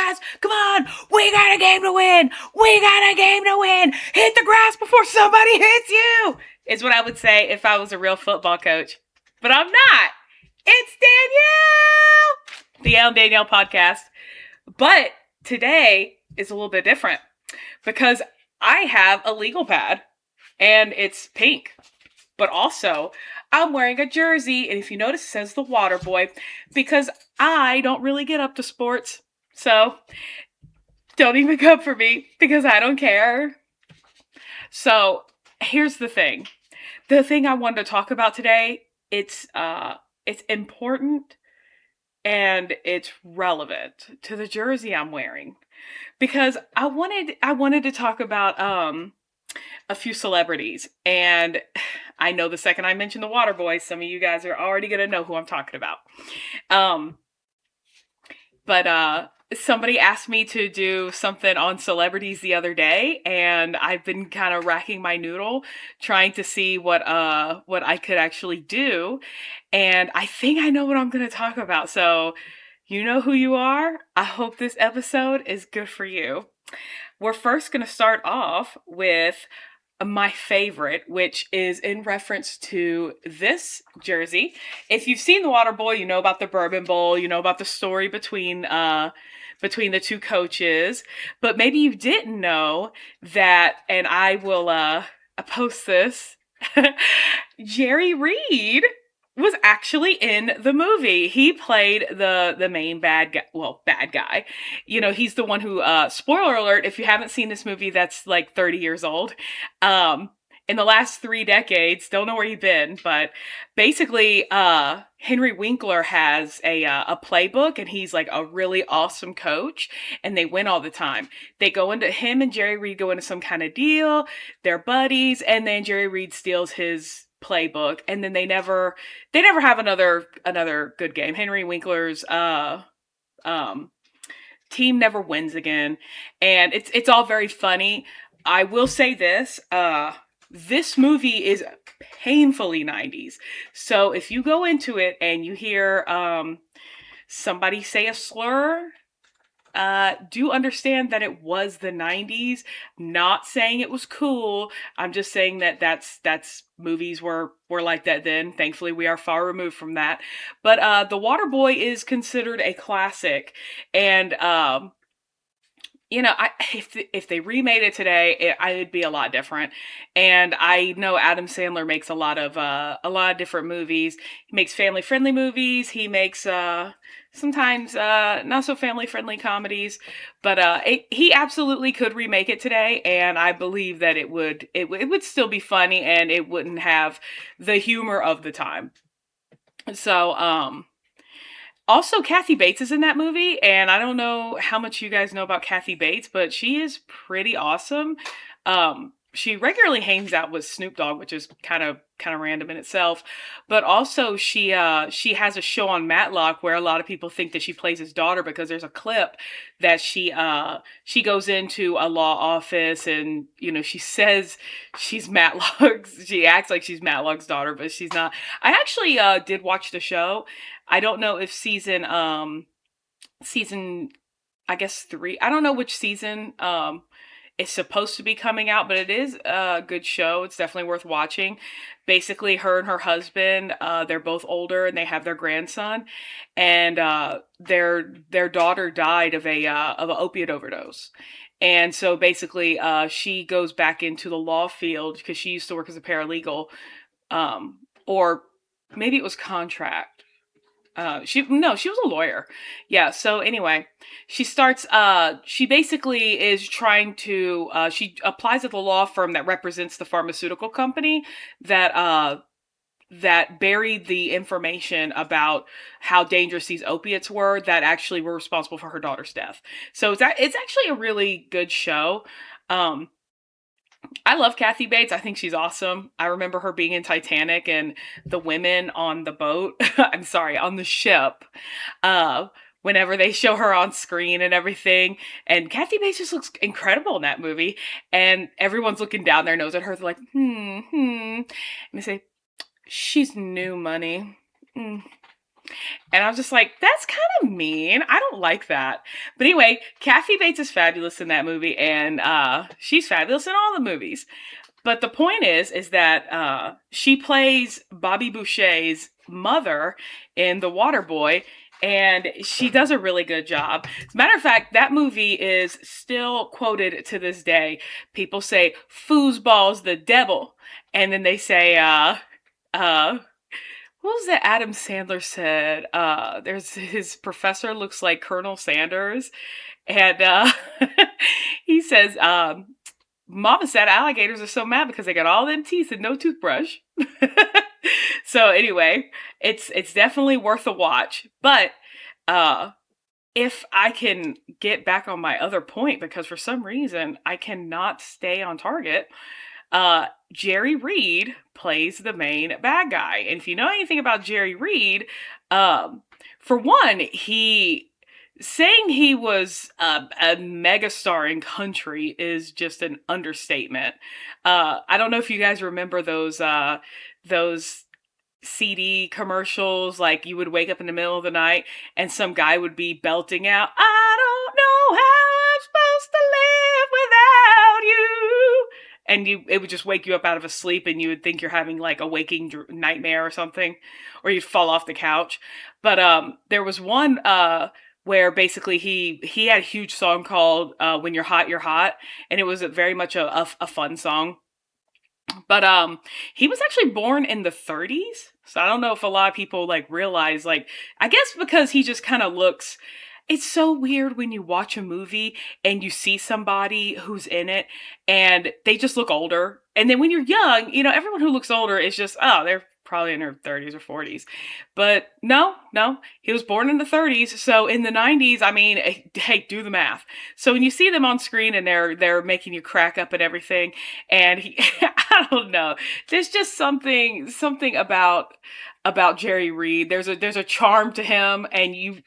guys, come on, we got a game to win. We got a game to win. Hit the grass before somebody hits you, is what I would say if I was a real football coach. But I'm not. It's Danielle, the Elle and Danielle podcast. But today is a little bit different because I have a legal pad and it's pink. But also, I'm wearing a jersey, and if you notice, it says the Water Boy, because I don't really get up to sports. So, don't even come for me, because I don't care. So, here's the thing. The thing I wanted to talk about today, it's important, and it's relevant to the jersey I'm wearing. Because I wanted to talk about, a few celebrities, and I know the second I mention the Water Boy, some of you guys are already gonna know who I'm talking about. But somebody asked me to do something on celebrities the other day, and I've been kind of racking my noodle trying to see what I could actually do, and I think I know what I'm gonna talk about. So you know who you are. I hope this episode is good for you. We're first gonna start off with my favorite, which is in reference to this jersey. If you've seen the Water Boy, you know about the Bourbon Bowl, you know about the story between the two coaches, but maybe you didn't know that, and I will post this. Jerry Reed was actually in the movie. He played the main bad guy. Well, bad guy. You know, he's the one who, spoiler alert, if you haven't seen this movie that's like 30 years old, in the last 3 decades, don't know where he's been, but basically, Henry Winkler has a playbook, and he's like a really awesome coach, and they win all the time. Him and Jerry Reed go into some kind of deal, they're buddies, and then Jerry Reed steals his playbook, and then they never have another good game. Henry Winkler's team never wins again, and it's all very funny. I will say this, this movie is painfully 90s. So if you go into it and you hear somebody say a slur, do understand that it was the 90s. Not saying it was cool. I'm just saying that that's movies were like that then. Thankfully, we are far removed from that. But The Water Boy is considered a classic, and you know, if they remade it today, it'd be a lot different. And I know Adam Sandler makes a lot of different movies. He makes family friendly movies. He makes sometimes not so family friendly comedies. But he absolutely could remake it today, and I believe that it would still be funny, and it wouldn't have the humor of the time. So also, Kathy Bates is in that movie, and I don't know how much you guys know about Kathy Bates, but she is pretty awesome. She regularly hangs out with Snoop Dogg, which is kind of random in itself. But also, she has a show on Matlock where a lot of people think that she plays his daughter, because there's a clip that she goes into a law office, and you know, she says she's Matlock's. She acts like she's Matlock's daughter, but she's not. I actually did watch the show. I don't know if season I guess 3. I don't know which season is supposed to be coming out, but it is a good show. It's definitely worth watching. Basically, her and her husband, they're both older, and they have their grandson, and their daughter died of an opiate overdose. And so basically, she goes back into the law field because she used to work as a paralegal, or maybe it was contract. She was a lawyer. Yeah. So anyway, she basically is trying to, she applies at the law firm that represents the pharmaceutical company that buried the information about how dangerous these opiates were that actually were responsible for her daughter's death. So it's actually a really good show. I love Kathy Bates. I think she's awesome. I remember her being in Titanic, and the women on the boat, I'm sorry, on the ship, whenever they show her on screen and everything. And Kathy Bates just looks incredible in that movie. And everyone's looking down their nose at her. They're like, And they say, she's new money. And I was just like, that's kind of mean. I don't like that. But anyway, Kathy Bates is fabulous in that movie, and she's fabulous in all the movies. But the point is that she plays Bobby Boucher's mother in The Waterboy, and she does a really good job. As a matter of fact, that movie is still quoted to this day. People say, "Foosball's the devil," and then they say, what was that Adam Sandler said? There's his professor looks like Colonel Sanders, and he says, Mama said alligators are so mad because they got all them teeth and no toothbrush. So anyway, it's definitely worth a watch. But if I can get back on my other point, because for some reason I cannot stay on target, Jerry Reed plays the main bad guy. And if you know anything about Jerry Reed, for one, saying he was a megastar in country is just an understatement. I don't know if you guys remember those CD commercials, like you would wake up in the middle of the night and some guy would be belting out, "I don't know how I'm supposed to live without you." And it would just wake you up out of a sleep, and you would think you're having like a waking nightmare or something, or you'd fall off the couch. But there was one where basically he had a huge song called "When You're Hot, You're Hot," and it was very much a fun song. But he was actually born in the 30s, so I don't know if a lot of people like realize, like, I guess because he just kind of looks. It's so weird when you watch a movie and you see somebody who's in it and they just look older. And then when you're young, everyone who looks older is just, oh, they're probably in their 30s or 40s. But no, he was born in the 30s. So in the 90s, I mean, hey, do the math. So when you see them on screen and they're making you crack up and everything, and I don't know, there's just something about Jerry Reed. There's a charm to him, and you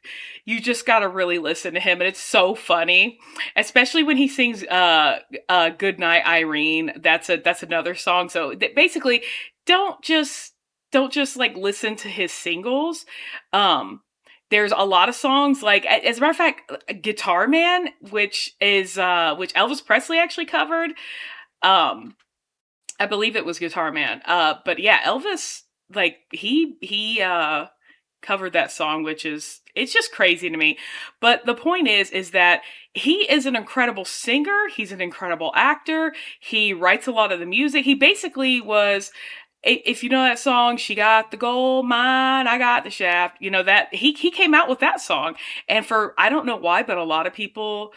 just gotta really listen to him, and it's so funny, especially when he sings "Good Night, Irene." That's another song. So basically, don't just like listen to his singles. There's a lot of songs, like, as a matter of fact, "Guitar Man," which Elvis Presley actually covered. I believe it was "Guitar Man." But yeah, Elvis, like, he covered that song, it's just crazy to me. But the point is that he is an incredible singer. He's an incredible actor. He writes a lot of the music. He basically was, if you know that song, "She got the gold mine, I got the shaft," that he came out with that song. And I don't know why, but a lot of people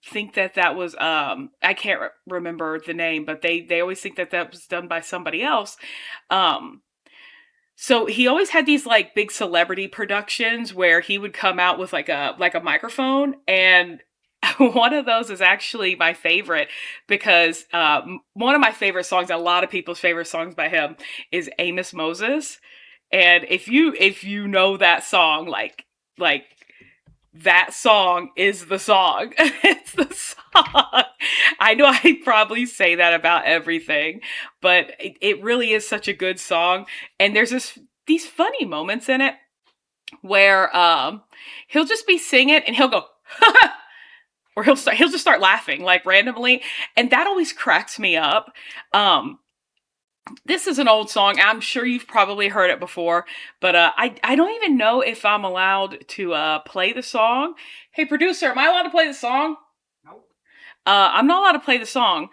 think that was, I can't remember the name, but they always think that was done by somebody else. So he always had these like big celebrity productions where he would come out with like a microphone, and one of those is actually my favorite, because one of my favorite songs, a lot of people's favorite songs by him, is "Amos Moses." And if you know that song, like that song is the song. It's the song. I know I probably say that about everything, but it really is such a good song. And there's these funny moments in it where he'll just be singing and he'll go, or he'll just start laughing like randomly, and that always cracks me up. This is an old song. I'm sure you've probably heard it before, but I don't even know if I'm allowed to play the song. Hey, producer, am I allowed to play the song? Nope. I'm not allowed to play the song.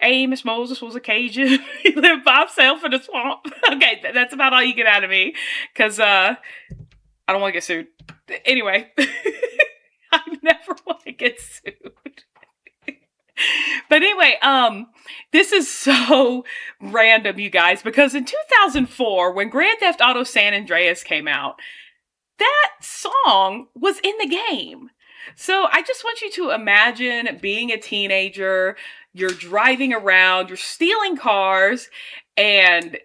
Amos Moses was a Cajun. He lived by himself in the swamp. Okay, that's about all you get out of me, because I don't want to get sued. Anyway, I never want to get sued. But anyway, this is so random, you guys, because in 2004, when Grand Theft Auto San Andreas came out, that song was in the game. So I just want you to imagine being a teenager, you're driving around, you're stealing cars, and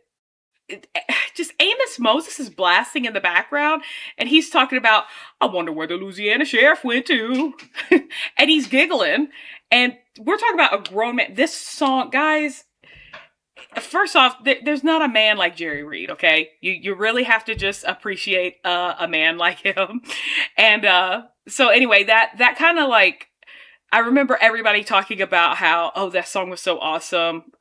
just Amos Moses is blasting in the background, and he's talking about, "I wonder where the Louisiana sheriff went to," and he's giggling. And we're talking about a grown man. This song, guys, First off, there's not a man like Jerry Reed, okay? You really have to just appreciate a man like him. And so anyway, that kind of like, I remember everybody talking about how, oh, that song was so awesome.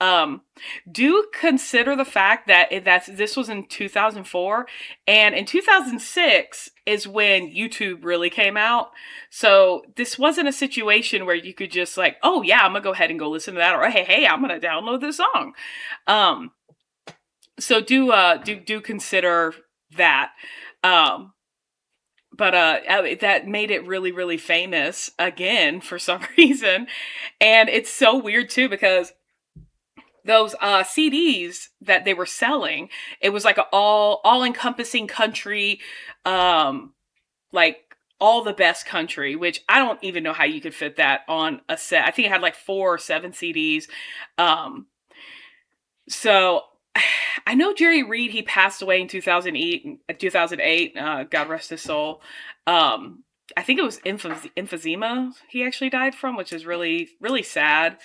Do consider the fact that this was in 2004, and in 2006 is when YouTube really came out. So this wasn't a situation where you could just like, oh yeah, I'm gonna go ahead and go listen to that, or hey, I'm gonna download this song. Um, so do consider that. Um, but that made it really, really famous again for some reason. And it's so weird too, because those CDs that they were selling, it was like an all encompassing country, like all the best country, which I don't even know how you could fit that on a set. I think it had like 4 or 7 CDs. Um, so I know Jerry Reed, he passed away in 2008, God rest his soul. I think it was emphysema he actually died from, which is really, really sad.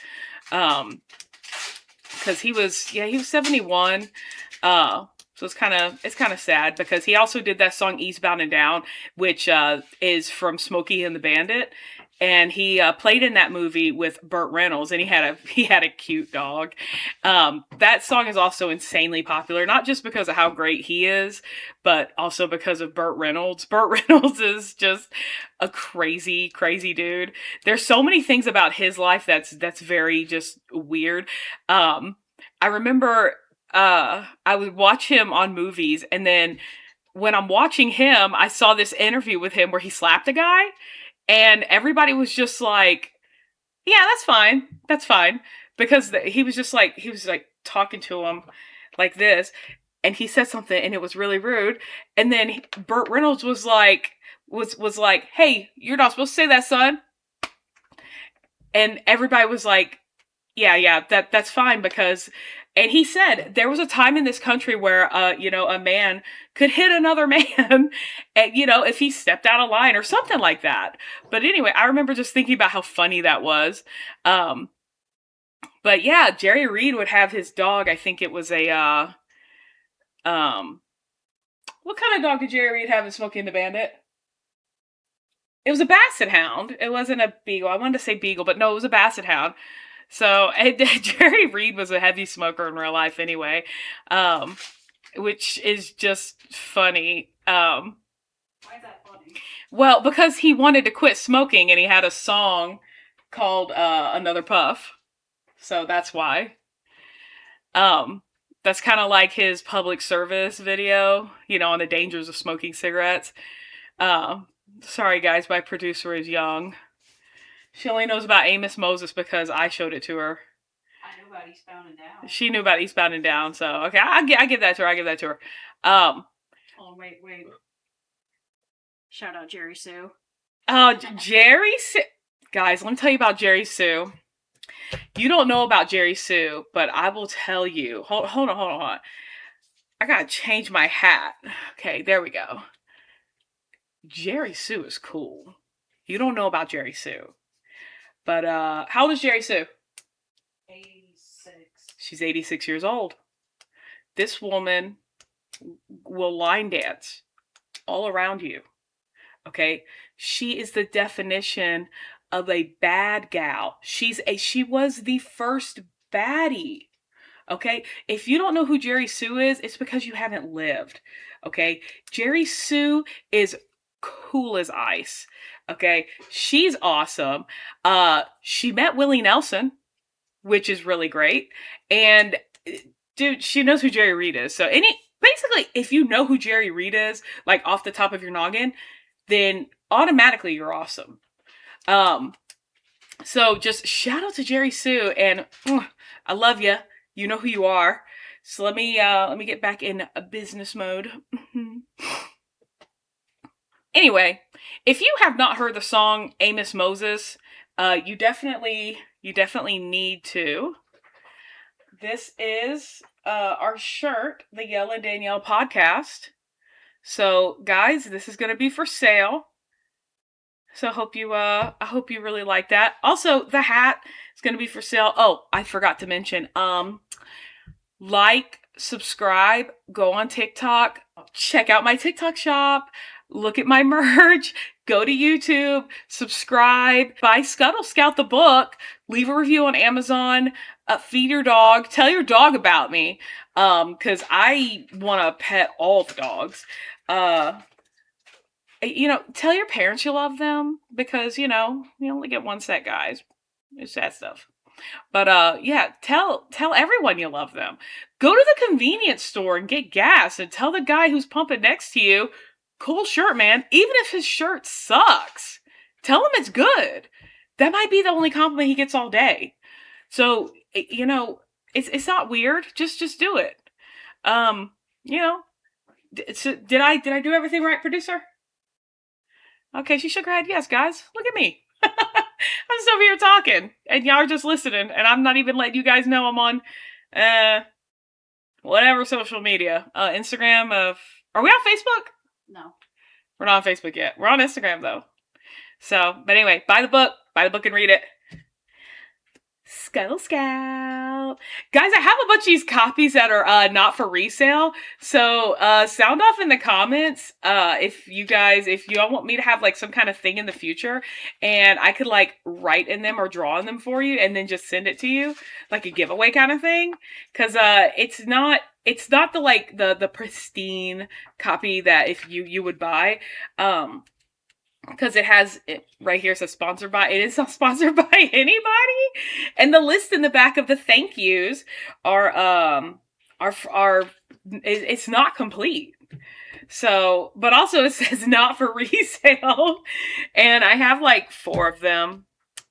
Because he was 71. So it's kind of sad, because he also did that song Eastbound and Down, which is from Smokey and the Bandit, and he played in that movie with Burt Reynolds, and he had a cute dog. That song is also insanely popular, not just because of how great he is, but also because of Burt Reynolds. Burt Reynolds is just a crazy, crazy dude. There's so many things about his life that's very just weird. I remember I would watch him on movies, and then when I'm watching him, I saw this interview with him where he slapped a guy, and everybody was just like, yeah, that's fine, because he was like talking to him like this, and he said something, and it was really rude, and then Burt Reynolds was like, hey, you're not supposed to say that, son. And everybody was like, yeah, that's fine, because, and he said there was a time in this country where, a man could hit another man, and, if he stepped out of line or something like that. But anyway, I remember just thinking about how funny that was. But yeah, Jerry Reed would have his dog. I think it was what kind of dog did Jerry Reed have in Smokey and the Bandit? It was a basset hound. It wasn't a beagle. I wanted to say beagle, but no, it was a basset hound. So Jerry Reed was a heavy smoker in real life anyway, which is just funny. Why is that funny? Well, because he wanted to quit smoking, and he had a song called Another Puff. So that's why. That's kind of like his public service video, on the dangers of smoking cigarettes. Sorry guys, my producer is young. She only knows about Amos Moses because I showed it to her. I knew about Eastbound and Down. She knew about Eastbound and Down, so okay, I give that to her. Oh, wait. Shout out Jerry Sue. Oh, Jerry Sue. Guys, let me tell you about Jerry Sue. You don't know about Jerry Sue, but I will tell you. Hold on. I gotta change my hat. Okay, there we go. Jerry Sue is cool. You don't know about Jerry Sue. But how old is Jerry Sue? 86. She's 86 years old. This woman will line dance all around you. Okay? She is the definition of a bad gal. She was the first baddie. Okay? If you don't know who Jerry Sue is, it's because you haven't lived. Okay? Jerry Sue is cool as ice. Okay, she's awesome. She met Willie Nelson, which is really great. And dude, she knows who Jerry Reed is. So basically, if you know who Jerry Reed is, like off the top of your noggin, then automatically you're awesome. So just shout out to Jerry Sue, and I love you. You know who you are. So let me get back in a business mode. Anyway, if you have not heard the song Amos Moses, you definitely need to. This is our shirt, the Yell and Danielle podcast. So, guys, this is going to be for sale. So I hope you really like that. Also, the hat is going to be for sale. Oh, I forgot to mention, like, subscribe, go on TikTok, check out my TikTok shop, look at my merch, go to YouTube, subscribe, buy Scuttle Scout the book, leave a review on Amazon, feed your dog, tell your dog about me, because I want to pet all the dogs. Tell your parents you love them, because, you only get one set, guys. It's that stuff. But yeah, tell everyone you love them. Go to the convenience store and get gas and tell the guy who's pumping next to you, cool shirt, man. Even if his shirt sucks, tell him it's good. That might be the only compliment he gets all day. So, it's not weird. Just do it. Um, you know, did I do everything right, producer? Okay, she shook her head. Yes, guys. Look at me. I'm just over here talking, and y'all are just listening, and I'm not even letting you guys know I'm on, whatever social media. Instagram of... Are we on Facebook? No. We're not on Facebook yet. We're on Instagram, though. So, but anyway, buy the book and read it. Scuttle Scout. Guys, I have a bunch of these copies that are not for resale. So sound off in the comments if you all want me to have like some kind of thing in the future, and I could like write in them or draw in them for you and then just send it to you, like a giveaway kind of thing. Because it's not the pristine copy that if you would buy. Because it has it right here, says sponsored by. It is not sponsored by anybody, and the list in the back of the thank yous are it's not complete. So, but also it says not for resale, and I have like 4 of them.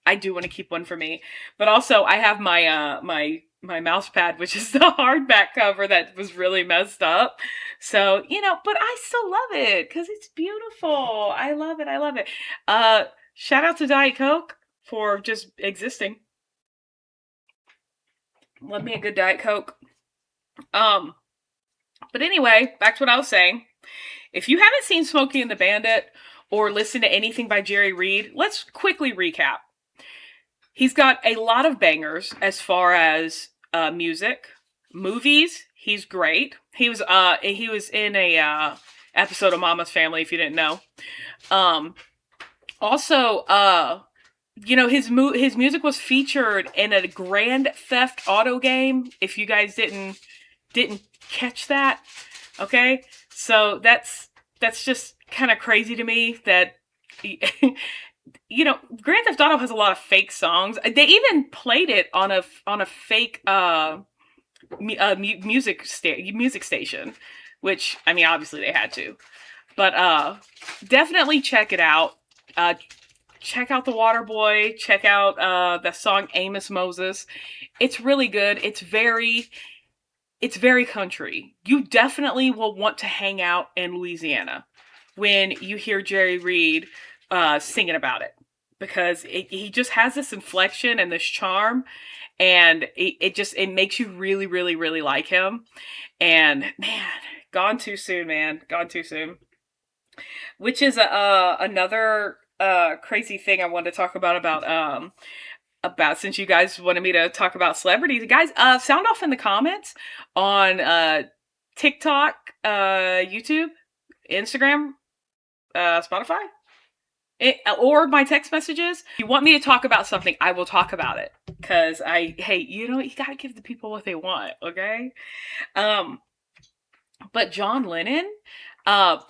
I do want to keep one for me, but also I have my my mouse pad, which is the hardback cover that was really messed up. So, but I still love it because it's beautiful. I love it. I love it. Shout out to Diet Coke for just existing. Love me a good Diet Coke. But anyway, back to what I was saying. If you haven't seen Smokey and the Bandit or listened to anything by Jerry Reed, let's quickly recap. He's got a lot of bangers as far as music. Movies, he's great. He was in a episode of Mama's Family, if you didn't know. Also, his music was featured in a Grand Theft Auto game. If you guys didn't catch that, okay? So that's just kind of crazy to me that Grand Theft Auto has a lot of fake songs. They even played it on a fake music station, which, I mean, obviously they had to. But definitely check it out. Check out The Waterboy. Check out the song Amos Moses. It's really good. It's very country. You definitely will want to hang out in Louisiana when you hear Jerry Reed singing about it, because he just has this inflection and this charm, and it makes you really, really, really like him. And man, gone too soon, man. Gone too soon. Which is another crazy thing I wanted to talk about since you guys wanted me to talk about celebrities. Guys, sound off in the comments on TikTok, YouTube, Instagram, Spotify, or my text messages. If you want me to talk about something, I will talk about it. Because you gotta give the people what they want, okay? But John Lennon,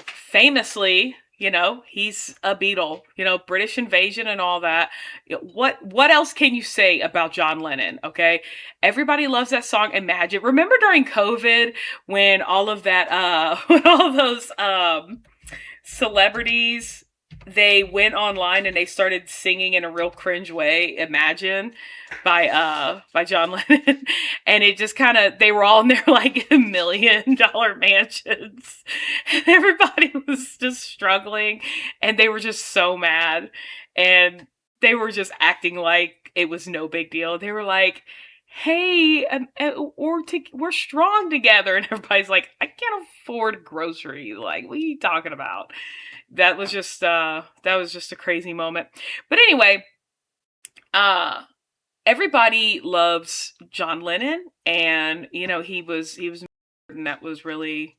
famously, he's a Beatle, British invasion and all that. What else can you say about John Lennon? Okay. Everybody loves that song, Imagine. Remember during COVID when all of that, when all those, celebrities, they went online and they started singing in a real cringe way, Imagine by John Lennon. And it just they were all in their like $1 million mansions. And everybody was just struggling, and they were just so mad. And they were just acting like it was no big deal. They were like, hey, we're strong together. And everybody's like, I can't afford groceries. Like, what are you talking about? That was just a crazy moment. But anyway, everybody loves John Lennon, and he was and that was really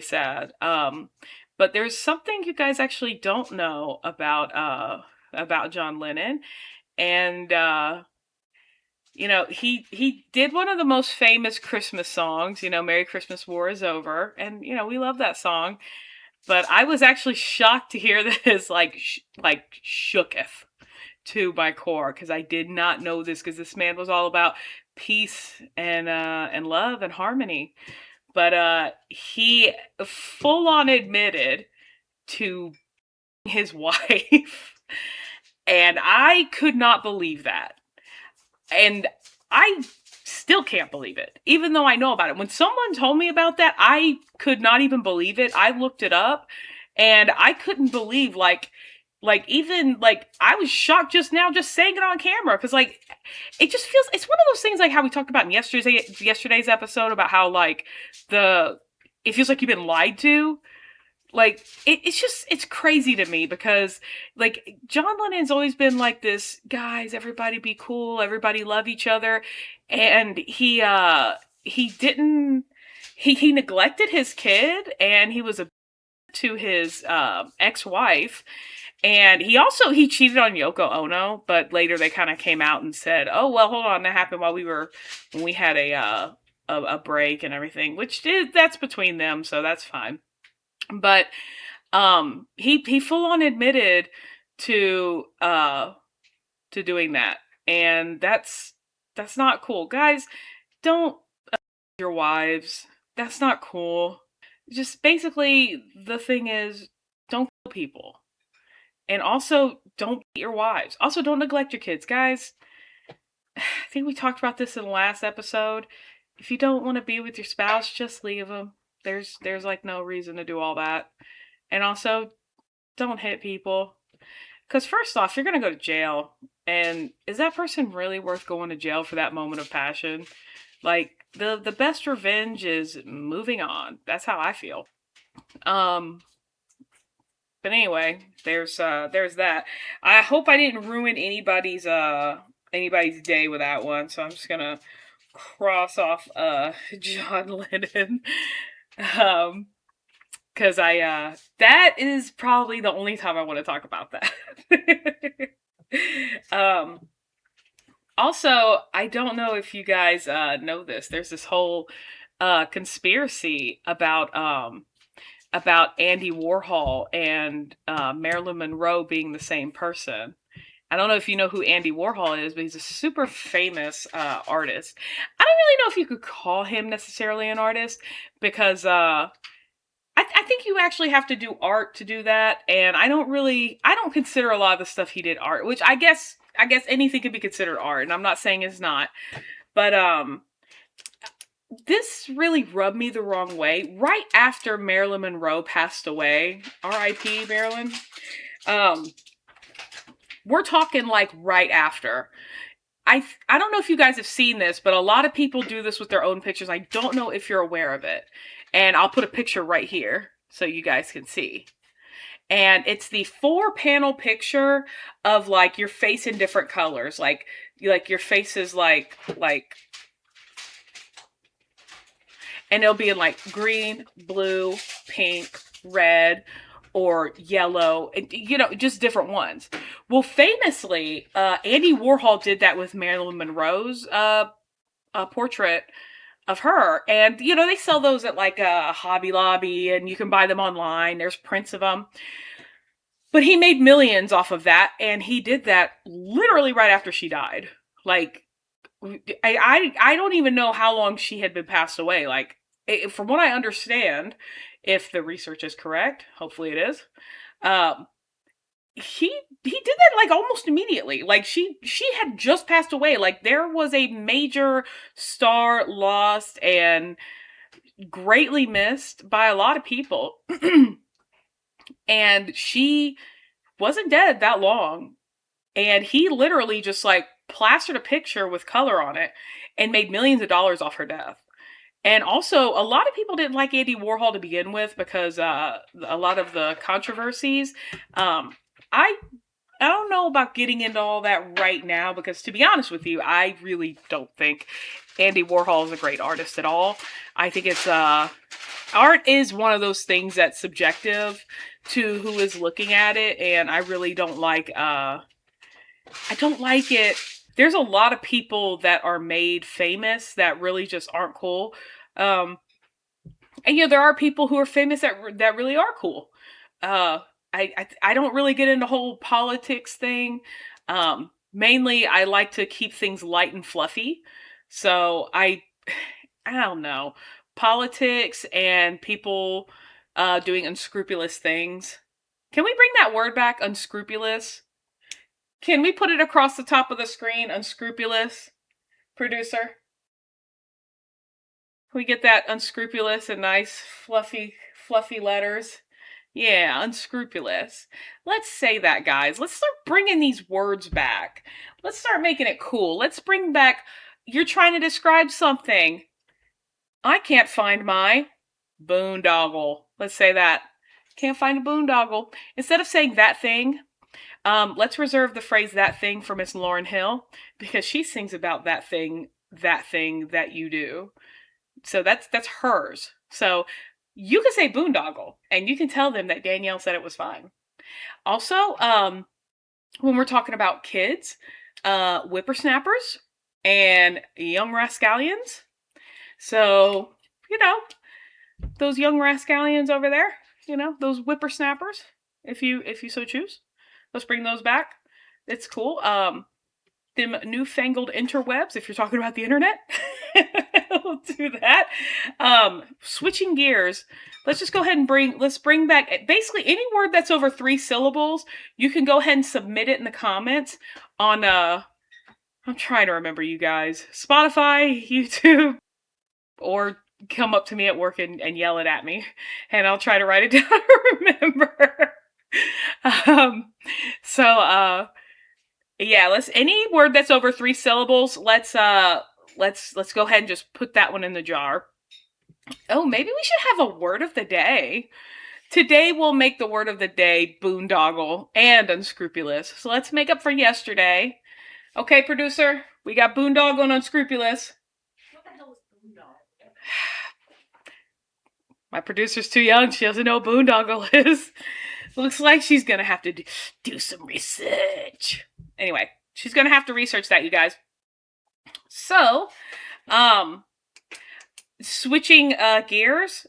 sad. But there's something you guys actually don't know about John Lennon, and he did one of the most famous Christmas songs. "Merry Christmas, War is Over," and we love that song. But I was actually shocked to hear this, like shooketh to my core, because I did not know this, because this man was all about peace and love and harmony. But he full on admitted to his wife, and I could not believe that. And I still can't believe it, even though I know about it. When someone told me about that, I could not even believe it. I looked it up, and I couldn't believe, even like I was shocked just now, just saying it on camera, because it just feels, it's one of those things, like how we talked about in yesterday's episode, about how the it feels like you've been lied to. It's crazy to me, because John Lennon's always been like this, guys, everybody be cool, everybody love each other. And he didn't he neglected his kid, and he was a to his ex-wife. And he cheated on Yoko Ono, but later they kind of came out and said, "Oh well, hold on, that happened while when we had a break and everything," that's between them, so that's fine. But he full on admitted to doing that, and that's not cool, guys. Don't your wives. That's not cool. Just basically, the thing is, don't kill people. And also, don't beat your wives. Also, don't neglect your kids. Guys, I think we talked about this in the last episode. If you don't want to be with your spouse, just leave them. There's no reason to do all that. And also, don't hit people. Because first off, you're going to go to jail. And is that person really worth going to jail for that moment of passion? The best revenge is moving on. That's how I feel. But anyway, there's that. I hope I didn't ruin anybody's day with that one, so I'm just gonna cross off John Lennon. Because that is probably the only time I want to talk about that. Also, I don't know if you guys know this. There's this whole conspiracy about Andy Warhol and Marilyn Monroe being the same person. I don't know if you know who Andy Warhol is, but he's a super famous artist. I don't really know if you could call him necessarily an artist, because I think you actually have to do art to do that, and I don't consider a lot of the stuff he did art, which I guess anything could be considered art, and I'm not saying it's not, but this really rubbed me the wrong way. Right after Marilyn Monroe passed away, R.I.P. Marilyn, we're talking right after. I don't know if you guys have seen this, but a lot of people do this with their own pictures. I don't know if you're aware of it. And I'll put a picture right here so you guys can see. And it's the 4-panel picture of your face in different colors. Like your face is and it'll be in green, blue, pink, red, or yellow, just different ones. Well, famously, Andy Warhol did that with Marilyn Monroe's portrait of her. And, they sell those at a Hobby Lobby, and you can buy them online. There's prints of them. But he made millions off of that, and he did that literally right after she died. I don't even know how long she had been passed away. From what I understand, if the research is correct, hopefully it is, he did that almost immediately. She had just passed away. There was a major star lost and greatly missed by a lot of people. And she wasn't dead that long. And he literally just plastered a picture with color on it and made millions of dollars off her death. And also, a lot of people didn't like Andy Warhol to begin with, because a lot of the controversies. I I don't know about getting into all that right now because, to be honest with you, I really don't think Andy Warhol is a great artist at all. I think it's art is one of those things that's subjective to who is looking at it, and I really don't like I don't like it. There's a lot of people that are made famous that really just aren't cool. Um, and there are people who are famous that really are cool. Uh, I don't really get into the whole politics thing. Mainly, I like to keep things light and fluffy. So I don't know, politics and people doing unscrupulous things. Can we bring that word back, unscrupulous? Can we put it across the top of the screen, unscrupulous, producer? Can we get that unscrupulous and nice, fluffy letters? Yeah, unscrupulous. Let's say that, guys. Let's start bringing these words back. Let's start making it cool. Let's bring back, you're trying to describe something. I can't find my boondoggle. Let's say that. Can't find a boondoggle. Instead of saying that thing, let's reserve the phrase that thing for Miss Lauryn Hill because she sings about that thing that you do. So that's hers. So you can say boondoggle and you can tell them that Danielle said it was fine. Also, when we're talking about kids, whippersnappers and young rascallions. So, those young rascallions over there, those whippersnappers, if you so choose. Let's bring those back. It's cool. Them newfangled interwebs, if you're talking about the internet. We'll do that. Switching gears, let's just go ahead and bring back basically any word that's over 3 syllables. You can go ahead and submit it in the comments on I'm trying to remember, you guys, Spotify, YouTube, or come up to me at work and yell it at me, and I'll try to write it down and remember. Yeah, let's any word that's over 3 syllables, let's go ahead and just put that one in the jar. Oh, maybe we should have a word of the day. Today we'll make the word of the day boondoggle and unscrupulous. So let's make up for yesterday. Okay, producer, we got boondoggle and unscrupulous. What the hell is boondoggle? My producer's too young. She doesn't know what boondoggle is. Looks like she's gonna have to do some research. Anyway, she's gonna have to research that, you guys. So, switching gears.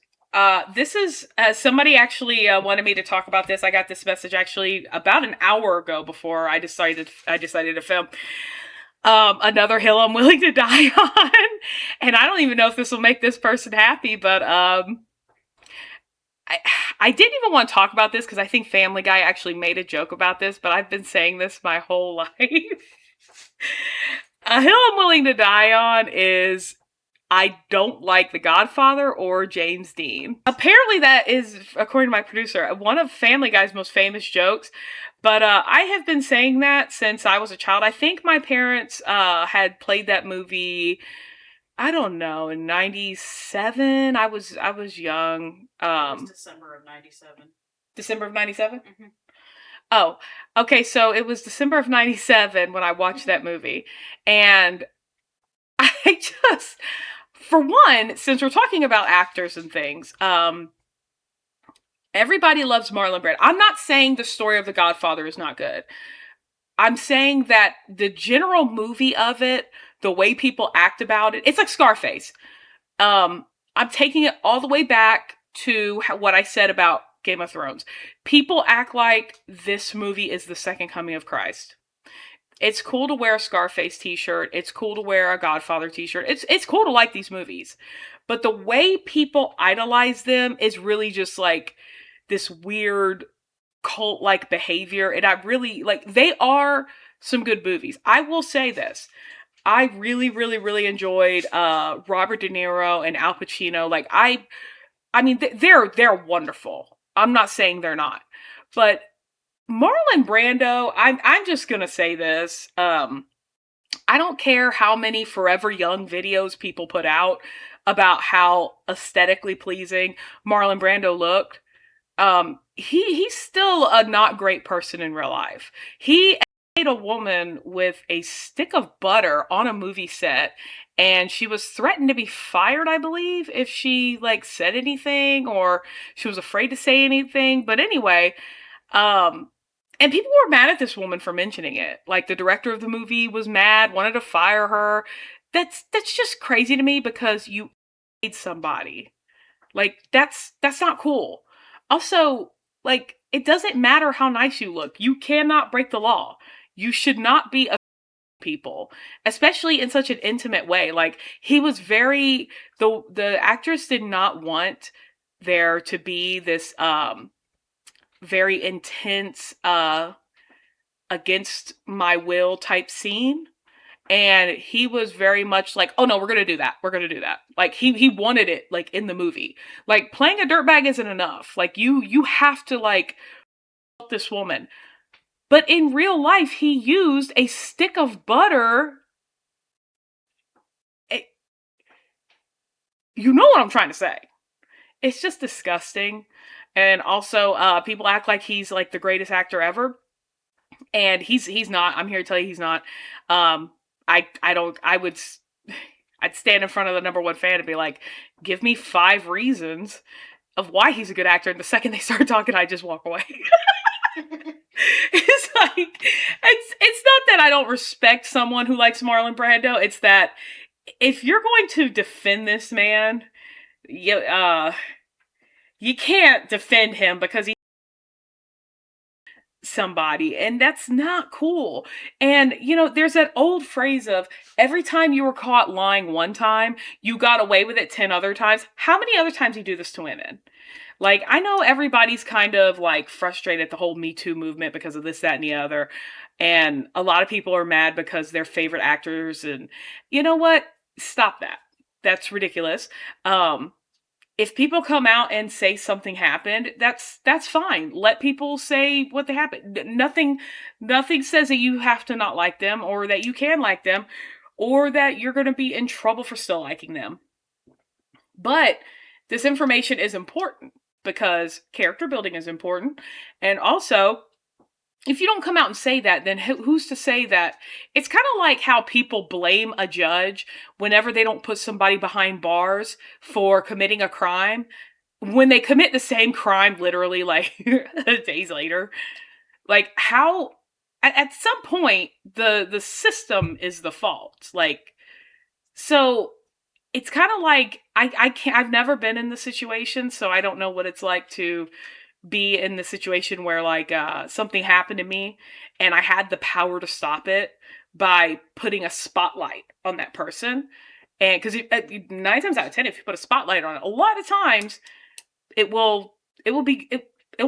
This is somebody actually wanted me to talk about this. I got this message actually about an hour ago before I decided to film. Another hill I'm willing to die on, and I don't even know if this will make this person happy, but I didn't even want to talk about this because I think Family Guy actually made a joke about this, but I've been saying this my whole life. A hill I'm willing to die on is I don't like The Godfather or James Dean. Apparently that is, according to my producer, one of Family Guy's most famous jokes. But I have been saying that since I was a child. I think my parents had played that movie, I don't know, in 97. I was young. It was December of 97. December of 97? Mm-hmm. Oh, okay, so it was December of 97 when I watched that movie. And I just, for one, since we're talking about actors and things, everybody loves Marlon Brando. I'm not saying the story of The Godfather is not good. I'm saying that the general movie of it, the way people act about it, it's like Scarface. I'm taking it all the way back to what I said about Game of Thrones. People act like this movie is the second coming of Christ. It's cool to wear a Scarface t-shirt. It's cool to wear a Godfather t-shirt. It's cool to like these movies. But the way people idolize them is really just like this weird cult-like behavior. And I really, like, they are some good movies. I will say this. I really, really, really enjoyed Robert De Niro and Al Pacino. Like, I mean, they're wonderful. I'm not saying they're not. But Marlon Brando, I'm just gonna say this. I don't care how many Forever Young videos people put out about how aesthetically pleasing Marlon Brando looked. he's still a not great person in real life. He ate a woman with a stick of butter on a movie set, and she was threatened to be fired, I believe, if she like said anything, or she was afraid to say anything. But anyway, um and people were mad at this woman for mentioning it. Like the director of the movie was mad, wanted to fire her. That's just crazy to me because you ate somebody. Like that's not cool. Also, like it doesn't matter how nice you look. You cannot break the law. You should not be a people, especially in such an intimate way. Like he was very the actress did not want there to be this very intense against my will type scene, and he was very much like, oh no, we're gonna do that, we're gonna do that. Like he wanted it like in the movie. Like playing a dirtbag isn't enough. Like you have to like help this woman. But in real life he used a stick of butter. It, you know what I'm trying to say. It's just disgusting. And also people act like he's like the greatest actor ever, and he's not. I'm here to tell you he's not. um I don't I would I'd stand in front of the number one fan and be like, give me 5 reasons of why he's a good actor. And the second they start talking, I just walk away. It's like, it's not that I don't respect someone who likes Marlon Brando. It's that if you're going to defend this man, you can't defend him because he's somebody, and that's not cool. And there's that old phrase of every time you were caught lying one time, you got away with it 10 other times. How many other times do you do this to women? Like, I know everybody's kind of like frustrated at the whole Me Too movement because of this, that, and the other. And a lot of people are mad because their favorite actors, and you know what? Stop that. That's ridiculous. If people come out and say something happened, that's fine. Let people say what they happened. Nothing says that you have to not like them, or that you can like them, or that you're going to be in trouble for still liking them. But this information is important because character building is important. And also, if you don't come out and say that, then who's to say that? It's kind of like how people blame a judge whenever they don't put somebody behind bars for committing a crime, when they commit the same crime literally like days later. Like, how at some point the system is the fault. Like, so it's kind of like I can't, I've never been in the situation, so I don't know what it's like to be in the situation where like something happened to me and I had the power to stop it by putting a spotlight on that person. And because 9 times out of 10, if you put a spotlight on it, a lot of times it will it'll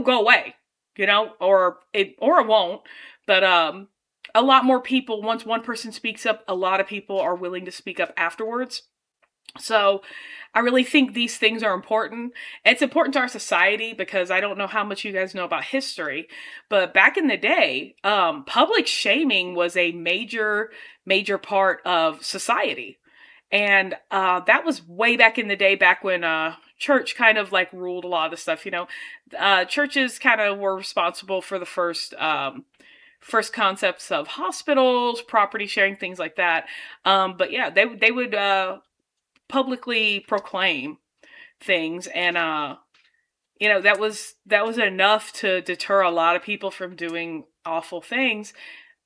go away, or it won't. But a lot more people, once one person speaks up, a lot of people are willing to speak up afterwards. So I really think these things are important. It's important to our society because I don't know how much you guys know about history, but back in the day, public shaming was a major part of society. And that was way back in the day, back when church kind of like ruled a lot of the stuff. Churches kind of were responsible for the first concepts of hospitals, property sharing, things like that. But yeah, they would publicly proclaim things, and that was enough to deter a lot of people from doing awful things,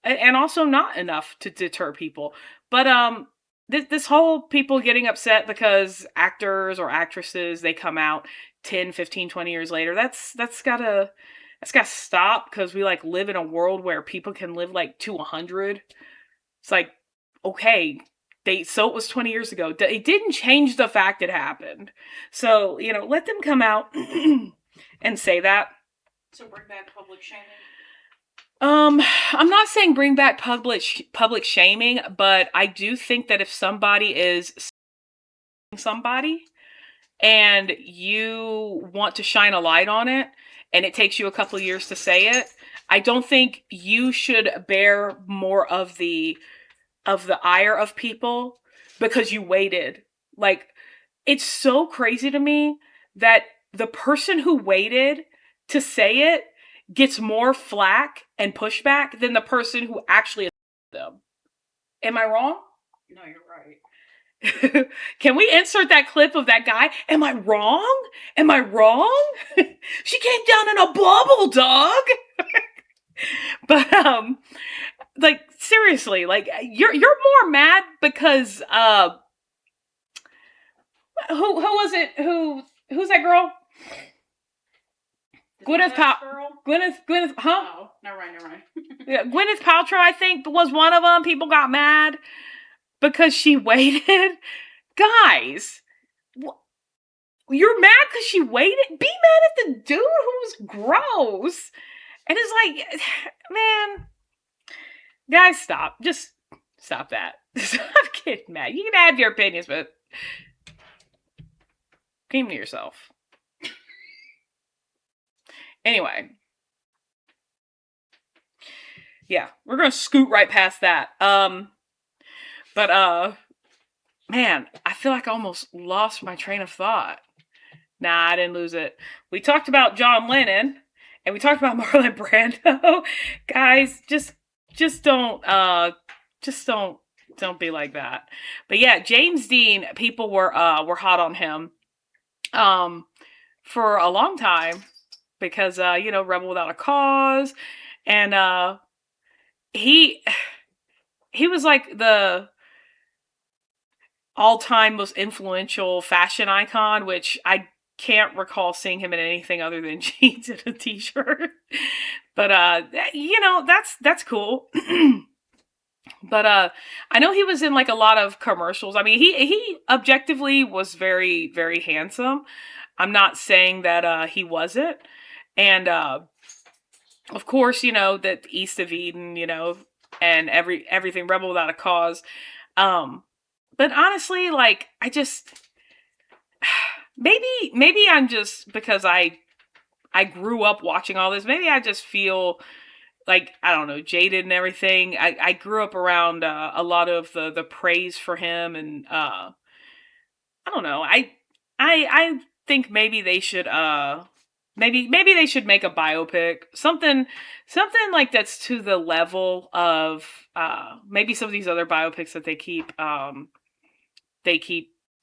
and also not enough to deter people. But this whole people getting upset because actors or actresses, they come out 10, 15, 20 years later, that's gotta stop, because we like live in a world where people can live like to 100. It's like, okay, so it was 20 years ago. It didn't change the fact it happened. So, let them come out and say that. So bring back public shaming. I'm not saying bring back public shaming, but I do think that if somebody is somebody and you want to shine a light on it, and it takes you a couple of years to say it, I don't think you should bear more of the ire of people because you waited. Like, it's so crazy to me that the person who waited to say it gets more flack and pushback than the person who actually them. Am I wrong? No, you're right. Can we insert that clip of that guy? Am I wrong? Am I wrong? She came down in a bubble, dog. But like seriously, like you're more mad because who was it? Who's that girl? Gwyneth huh? Oh, never mind. Yeah, Gwyneth Paltrow, I think, was one of them. People got mad because she waited. Guys, you're mad because she waited? Be mad at the dude who's gross. And it's like, man, guys, stop. Just stop that. Stop getting mad. You can have your opinions, but keep them to yourself. Anyway. Yeah, we're gonna scoot right past that. But man, I feel like I almost lost my train of thought. Nah, I didn't lose it. We talked about John Lennon, and we talked about Marlon Brando. Guys, just don't be like that. But yeah, James Dean, people were hot on him, for a long time because Rebel Without a Cause, and he was like the all-time most influential fashion icon, which I can't recall seeing him in anything other than jeans and a t-shirt. But that's cool. But I know he was in like a lot of commercials. I mean, he objectively was very, very handsome. I'm not saying that he wasn't. And of course, that East of Eden, and everything Rebel Without a Cause. But honestly, like, I just maybe I'm just because I grew up watching all this. Maybe I just feel like, I don't know, jaded and everything. I grew up around a lot of the praise for him, and I don't know. I think maybe they should maybe they should make a biopic, something like that's to the level of maybe some of these other biopics that they keep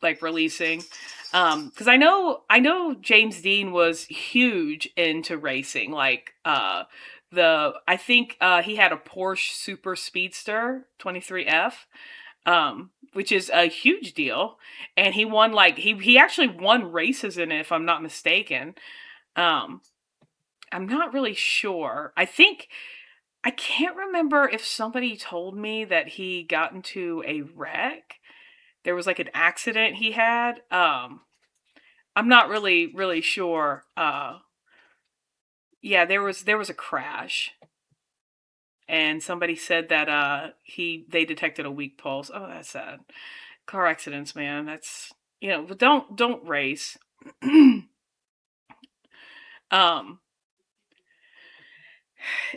like releasing, because I know James Dean was huge into racing, like I think he had a Porsche Super Speedster 23F, which is a huge deal, and he won, like, he actually won races in it, if I'm not mistaken. I'm not really sure. I can't remember if somebody told me that he got into a wreck. There was like an accident he had. I'm not really sure. Yeah, there was a crash, and somebody said that they detected a weak pulse. Oh, that's sad. Car accidents, man. That's, but don't race. um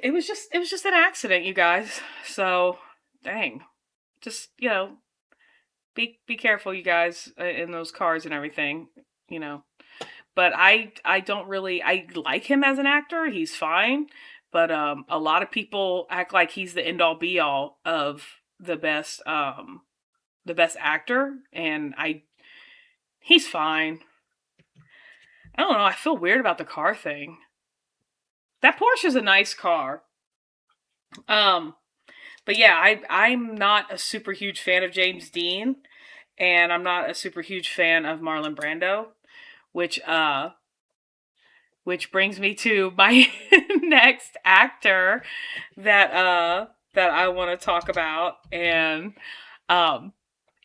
it was just an accident, you guys. So, dang. Just, be careful, you guys, in those cars and everything, you know. But I don't really, I like him as an actor. He's fine. But a lot of people act like he's the end all be all of the best actor, and he's fine. I don't know, I feel weird about the car thing. That Porsche is a nice car. Um but yeah, I'm not a super huge fan of James Dean, and I'm not a super huge fan of Marlon Brando, which brings me to my next actor that I want to talk about. And um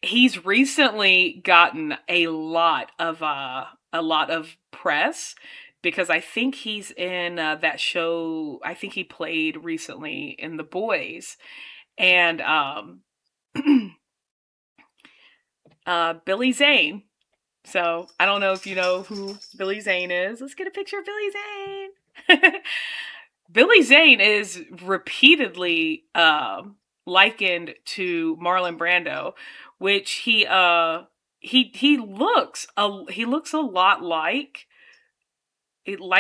he's recently gotten a lot of press because I think he's in that show. I think he played recently in The Boys, and Billy Zane. So I don't know if you know who Billy Zane is. Let's get a picture of Billy Zane. Billy Zane is repeatedly likened to Marlon Brando, which he looks a lot like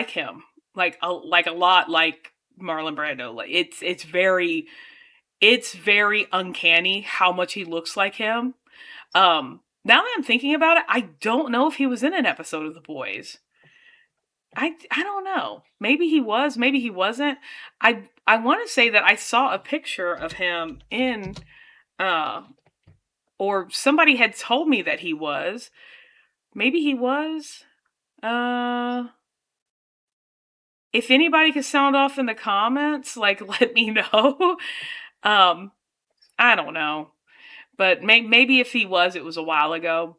him. like a lot like Marlon Brando. Like it's very uncanny how much he looks like him. Now that I'm thinking about it, I don't know if he was in an episode of The Boys. I don't know. Maybe he was, maybe he wasn't. I want to say that I saw a picture of him in uh or somebody had told me that he was. Maybe he was. Uh if anybody could sound off in the comments, like let me know. um I don't know. But maybe if he was, it was a while ago.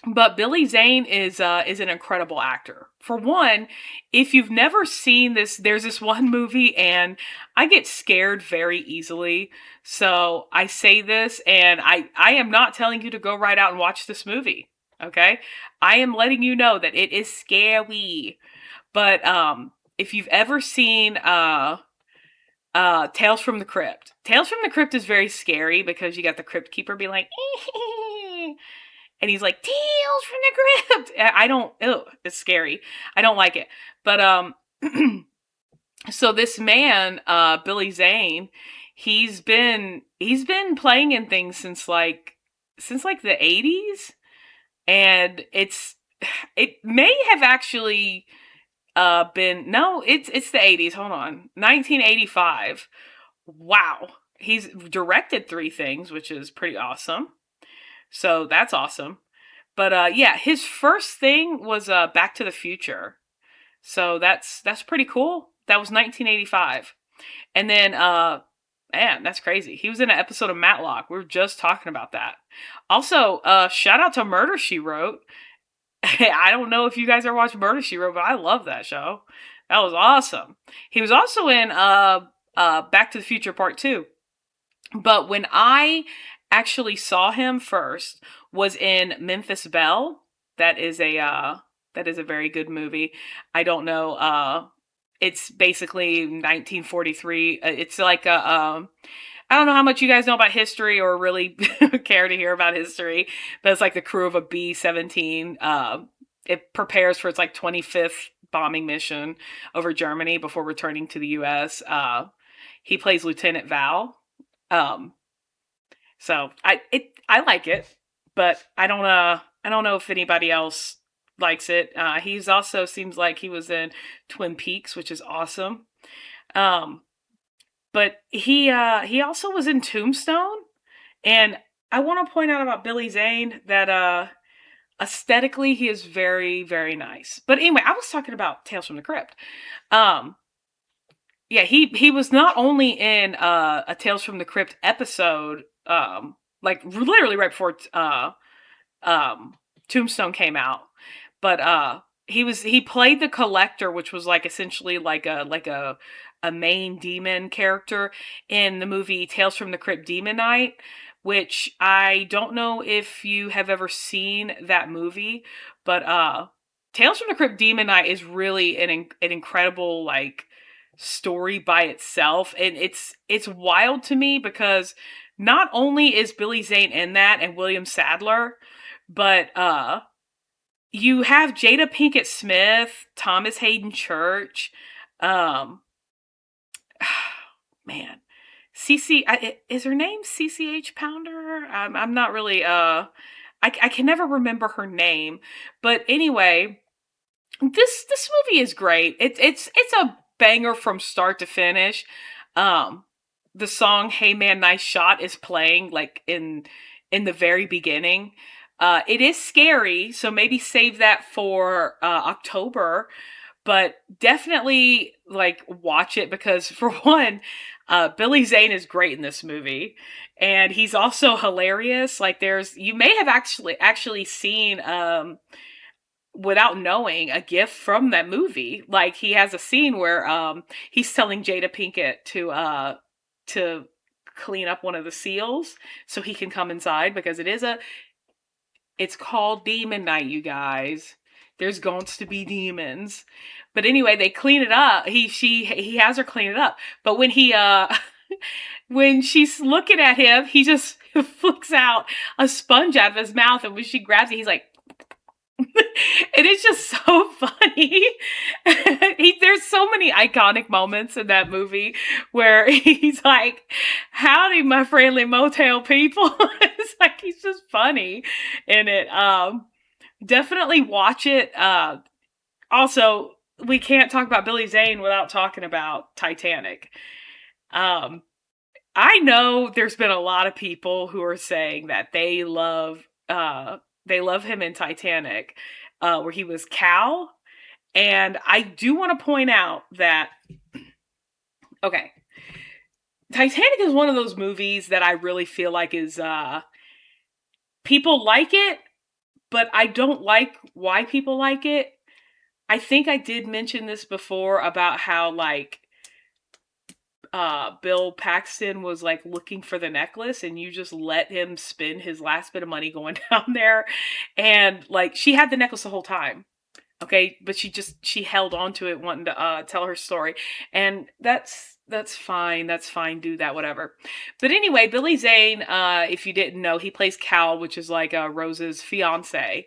But Billy Zane is an incredible actor. For one, if you've never seen this, there's this one movie, and I get scared very easily. So I say this, and I am not telling you to go right out and watch this movie. Okay, I am letting you know that it is scary. But if you've ever seen Tales from the Crypt, Tales from the Crypt is very scary because you got the crypt keeper be like. And he's like, Tales from the Crypt. I don't, ew, it's scary. I don't like it. But, so this man, Billy Zane, he's been playing in things since like the 80s. And it may have actually, been, no, it's the 80s. Hold on. 1985. Wow. He's directed 3 things, which is pretty awesome. So that's awesome. But yeah, his first thing was Back to the Future. So that's pretty cool. That was 1985. And then man, that's crazy. He was in an episode of Matlock. We were just talking about that. Also, shout out to Murder She Wrote. I don't know if you guys ever watched Murder She Wrote, but I love that show. That was awesome. He was also in Back to the Future Part 2. But when I actually saw him first was in Memphis Belle. That is a very good movie. I don't know. It's basically 1943. It's like a I don't know how much you guys know about history or really care to hear about history, but it's like the crew of a B-17. It prepares for its like 25th bombing mission over Germany before returning to the U.S. He plays Lieutenant Val. Um, so I like it, but I don't know if anybody else likes it. He's also seems like he was in Twin Peaks, which is awesome. Um, but he also was in Tombstone, and I want to point out about Billy Zane that aesthetically he is very nice. But anyway, I was talking about Tales from the Crypt. Um, yeah, he was not only in a Tales from the Crypt episode, like literally right before um Tombstone came out, but he played the Collector, which was like essentially like a main demon character in the movie Tales from the Crypt Demon Knight, which I don't know if you have ever seen that movie, but Tales from the Crypt Demon Knight is really an incredible like story by itself, and it's wild to me because not only is Billy Zane in that and William Sadler, but you have Jada Pinkett Smith, Thomas Hayden Church, um man, is her name CCH Pounder? I'm not really I can never remember her name, but anyway, this movie is great. It's a banger from start to finish. Um, the song "Hey Man, Nice Shot" is playing like in the very beginning. It is scary, so maybe save that for October. But definitely like watch it because for one, Billy Zane is great in this movie, and he's also hilarious. Like there's you may have actually seen without knowing a gift from that movie. Like he has a scene where he's telling Jada Pinkett to clean up one of the seals so he can come inside because it's called Demon Night, you guys. There's going to be demons. But anyway, they clean it up. He has her clean it up. But when he when she's looking at him, he just flicks out a sponge out of his mouth, and when she grabs it, he's like It is just so funny. There's so many iconic moments in that movie where he's like, "Howdy, my friendly motel people." It's like he's just funny in it. Definitely watch it. Also, we can't talk about Billy Zane without talking about Titanic. Um, I know there's been a lot of people who are saying that they love him in Titanic, where he was Cal. And I do want to point out that, okay, Titanic is one of those movies that I really feel like is people like it, but I don't like why people like it. I think I did mention this before about how like Bill Paxton was like looking for the necklace and you just let him spend his last bit of money going down there, and like she had the necklace the whole time. Okay, but she held on to it wanting to tell her story, and that's fine. That's fine. Do that, whatever. But anyway, Billy Zane, if you didn't know, he plays Cal, which is like Rose's fiance,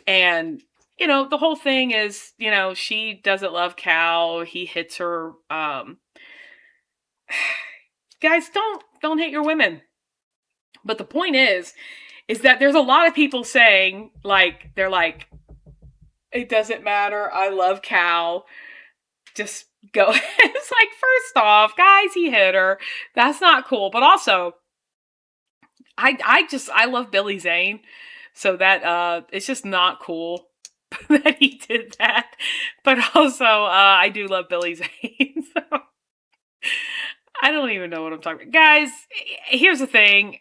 and the whole thing is she doesn't love Cal. He hits her. Guys, don't hate your women. But the point is that there's a lot of people saying like they're like, it doesn't matter. I love Cal. Just go. It's like, first off, guys, he hit her. That's not cool. But also, I love Billy Zane, so that it's just not cool that he did that. But also, I do love Billy Zane. So I don't even know what I'm talking about, guys. Here's the thing.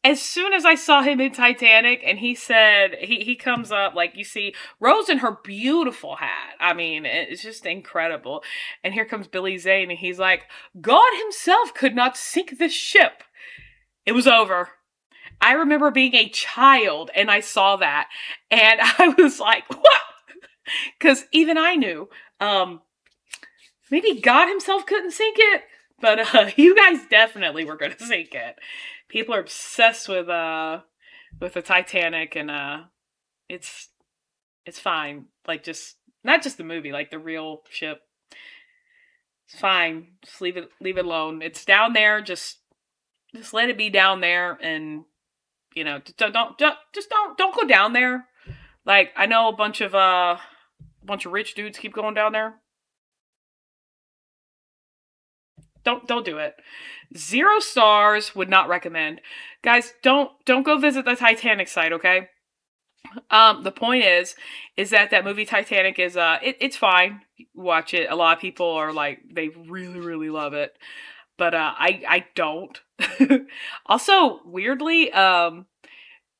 As soon as I saw him in Titanic and he said, he comes up, like you see Rose in her beautiful hat. I mean, it's just incredible. And here comes Billy Zane and he's like, God himself could not sink this ship. It was over. I remember being a child and I saw that and I was like, what? Because even I knew, maybe God himself couldn't sink it, but you guys definitely were going to sink it. People are obsessed with the Titanic, and it's fine. Like, just not just the movie, like the real ship. It's fine. Just leave it alone. It's down there. Just let it be down there, and don't go down there. Like, I know a bunch of rich dudes keep going down there. Don't do it. 0 stars, would not recommend. Guys, don't go visit the Titanic site, okay? The point is that movie Titanic is it's fine. Watch it. A lot of people are like, they really, really love it. But I don't. Also, weirdly,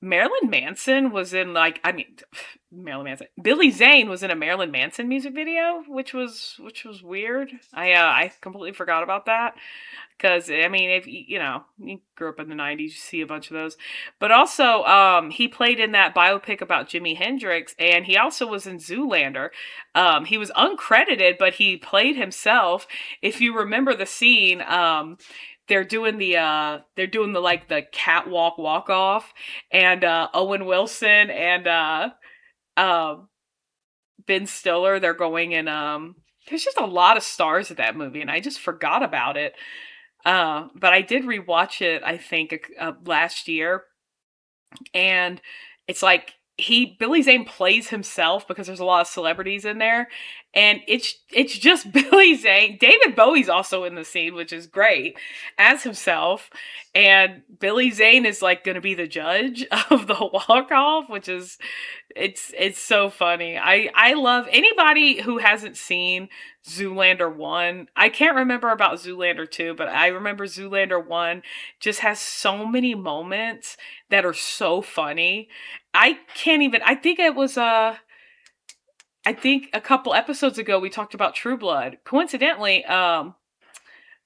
Marilyn Manson was in Marilyn Manson. Billy Zane was in a Marilyn Manson music video, which was weird. I completely forgot about that. Because, I mean, if you grew up in the 90s, you see a bunch of those. But also, he played in that biopic about Jimi Hendrix, and he also was in Zoolander. He was uncredited, but he played himself. If you remember the scene, they're doing the like the catwalk walk off, and Owen Wilson and Ben Stiller, they're going, and there's just a lot of stars of that movie, and I just forgot about it. But I did rewatch it, I think, last year, and it's like Billy Zane plays himself because there's a lot of celebrities in there, and it's just Billy Zane. David Bowie's also in the scene, which is great, as himself, and Billy Zane is like going to be the judge of the walk off, which is it's so funny. I love anybody who hasn't seen Zoolander 1. I can't remember about Zoolander 2, but I remember Zoolander 1 just has so many moments that are so funny. I can't even, I think it was I think a couple episodes ago we talked about True Blood. Coincidentally,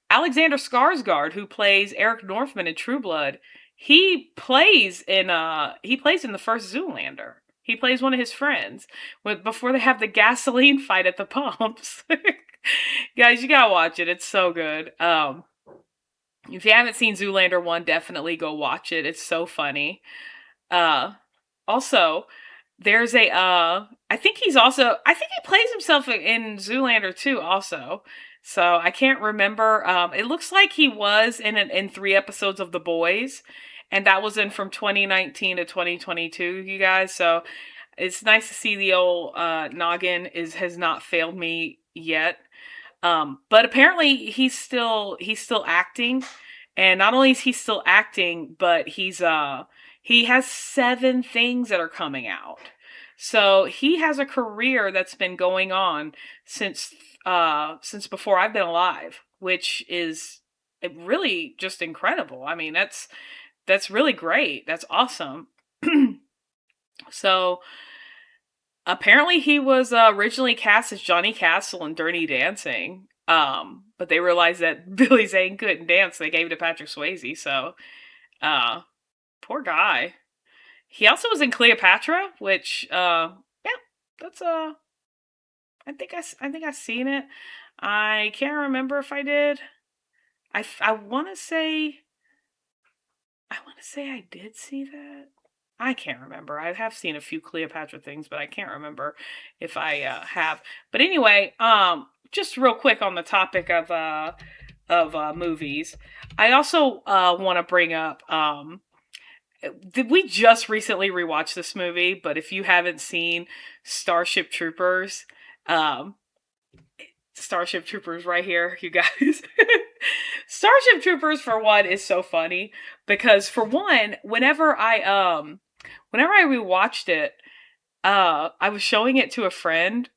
Alexander Skarsgård, who plays Eric Northman in True Blood, he plays in the first Zoolander. He plays one of his friends before they have the gasoline fight at the pumps. Guys, you gotta watch it. It's so good. If you haven't seen Zoolander 1, definitely go watch it. It's so funny. Also, There's I think he plays himself in Zoolander too also. So I can't remember. It looks like he was in 3 episodes of The Boys, and that was in from 2019 to 2022, you guys. So it's nice to see the old noggin is has not failed me yet. But apparently he's still acting, and not only is he still acting, but he has 7 things that are coming out. So he has a career that's been going on since since before I've been alive, which is really just incredible. I mean, that's really great. That's awesome. So apparently, he was originally cast as Johnny Castle in Dirty Dancing. But they realized that Billy Zane couldn't dance. So they gave it to Patrick Swayze. So, uh, poor guy. He also was in Cleopatra, which, yeah, that's I think I've seen it. I can't remember if I did. I want to say I did see that. I can't remember. I have seen a few Cleopatra things, but I can't remember if I have. But anyway, just real quick on the topic of movies, I also want to bring up. We just recently rewatched this movie, but if you haven't seen Starship Troopers, um, Starship Troopers right here, you guys. Starship Troopers for one is so funny because for one, whenever I rewatched it, I was showing it to a friend,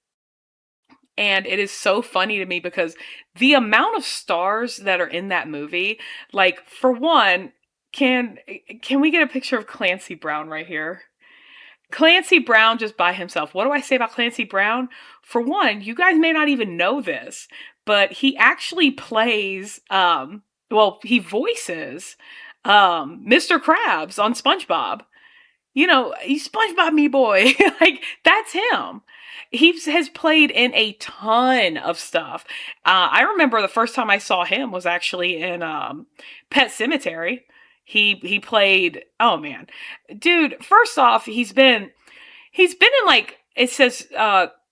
and it is so funny to me because the amount of stars that are in that movie, like for one, can can we get a picture of Clancy Brown right here? Clancy Brown just by himself. What do I say about Clancy Brown? For one, you guys may not even know this, but he actually plays well, he voices Mr. Krabs on SpongeBob. You know, he's SpongeBob me boy. Like that's him. He has played in a ton of stuff. I remember the first time I saw him was actually in Pet Cemetery. He played. Oh man, dude. First off, he's been in like it says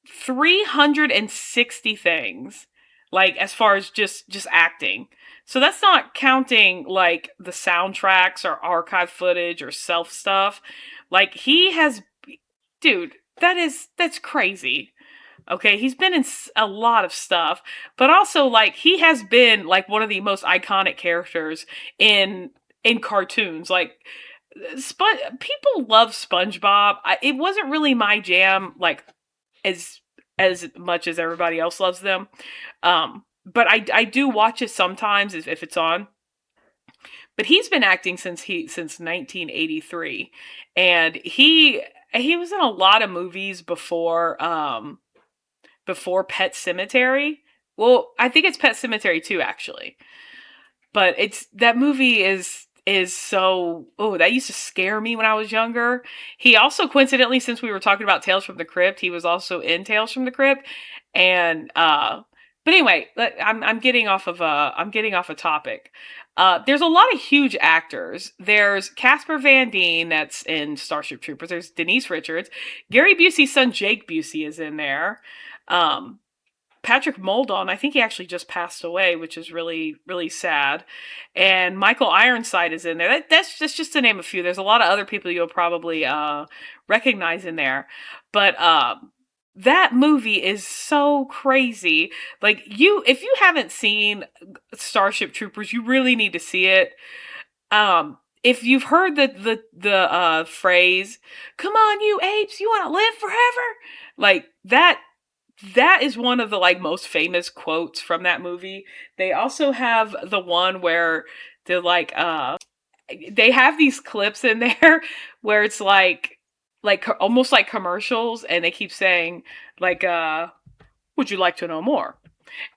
360 things, like as far as just acting. So that's not counting like the soundtracks or archive footage or self stuff. Like he has, dude, that's crazy. Okay, he's been in a lot of stuff, but also like he has been like one of the most iconic characters in cartoons. Like people love SpongeBob. It wasn't really my jam, like as as much as everybody else loves them. But I do watch it sometimes if it's on. But he's been acting since 1983, and he was in a lot of movies before Pet Cemetery. Well, I think it's Pet Cemetery too, actually. But it's that movie is so that used to scare me when I was younger. He also coincidentally, since we were talking about Tales from the Crypt, he was also in Tales from the Crypt, and but anyway, I'm getting off of I'm getting off a topic. There's a lot of huge actors. There's Casper Van Dien that's in Starship Troopers. There's Denise Richards. Gary Busey's son Jake Busey is in there. Um, Patrick Muldoon, I think he actually just passed away, which is really, really sad. And Michael Ironside is in there. That's just to name a few. There's a lot of other people you'll probably recognize in there. But that movie is so crazy. Like if you haven't seen Starship Troopers, you really need to see it. If you've heard the phrase, "Come on, you apes, you want to live forever," like that is one of the like most famous quotes from that movie. They also have the one where they're like they have these clips in there where it's like almost like commercials, and they keep saying like would you like to know more?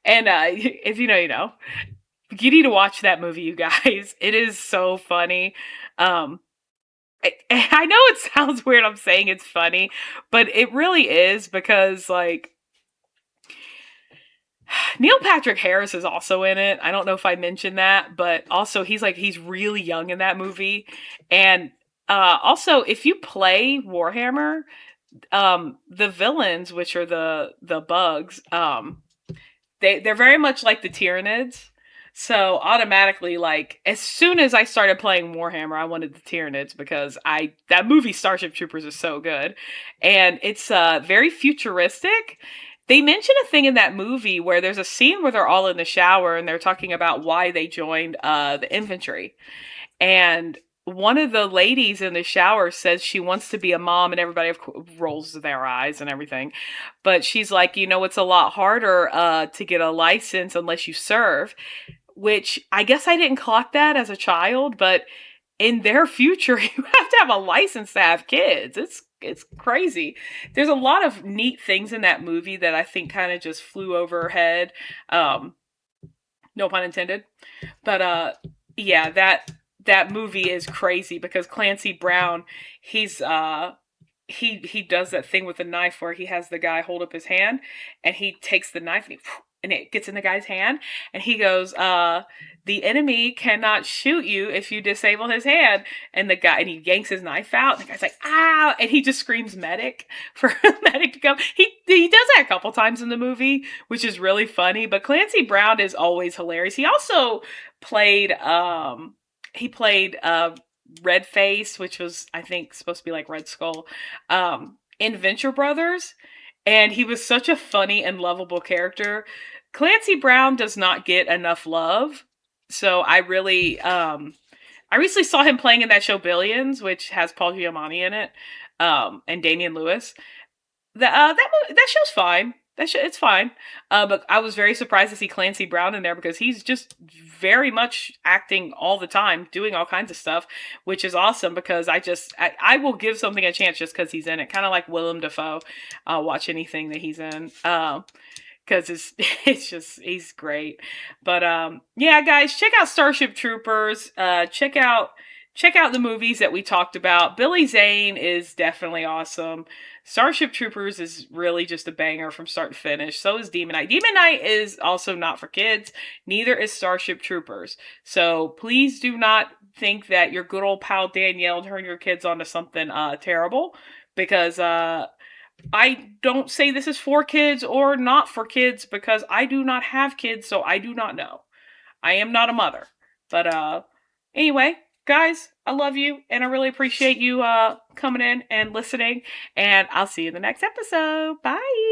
And if you know, you know. You need to watch that movie, you guys. It is so funny. Um I know it sounds weird I'm saying it's funny, but it really is because like Neil Patrick Harris is also in it. I don't know if I mentioned that, but also he's really young in that movie. And also if you play Warhammer, the villains, which are the bugs, they're very much like the Tyranids. So automatically, like as soon as I started playing Warhammer, I wanted the Tyranids because I that movie Starship Troopers is so good, and it's very futuristic. They mention a thing in that movie where there's a scene where they're all in the shower and they're talking about why they joined the infantry, and one of the ladies in the shower says she wants to be a mom, and everybody rolls their eyes and everything. But she's like, it's a lot harder to get a license unless you serve, which I guess I didn't clock that as a child, but in their future, you have to have a license to have kids. It's crazy. There's a lot of neat things in that movie that I think kind of just flew over her head. Um, no pun intended. But yeah, that movie is crazy because Clancy Brown, he's he does that thing with the knife where he has the guy hold up his hand and he takes the knife and it gets in the guy's hand and he goes, the enemy cannot shoot you if you disable his hand. And the guy, and he yanks his knife out and the guy's like, ah, and he just screams medic for medic to come. He does that a couple times in the movie, which is really funny, but Clancy Brown is always hilarious. He also played Red Face, which was I think supposed to be like Red Skull, in Venture Brothers, and he was such a funny and lovable character. Clancy Brown does not get enough love, so I recently saw him playing in that show Billions, which has Paul Giamatti in it, and Damian Lewis. That show's fine. It's fine. But I was very surprised to see Clancy Brown in there because he's just very much acting all the time, doing all kinds of stuff, which is awesome because I will give something a chance just because he's in it. Kind of like Willem Dafoe. I'll watch anything that he's in. Because it's just he's great. But yeah, guys, check out Starship Troopers. Check out the movies that we talked about. Billy Zane is definitely awesome. Starship Troopers is really just a banger from start to finish. So is Demon Knight. Demon Knight is also not for kids. Neither is Starship Troopers. So please do not think that your good old pal Danielle turned your kids onto something terrible. Because I don't say this is for kids or not for kids because I do not have kids, so I do not know. I am not a mother. But anyway, guys, I love you and I really appreciate you coming in and listening, and I'll see you in the next episode. Bye.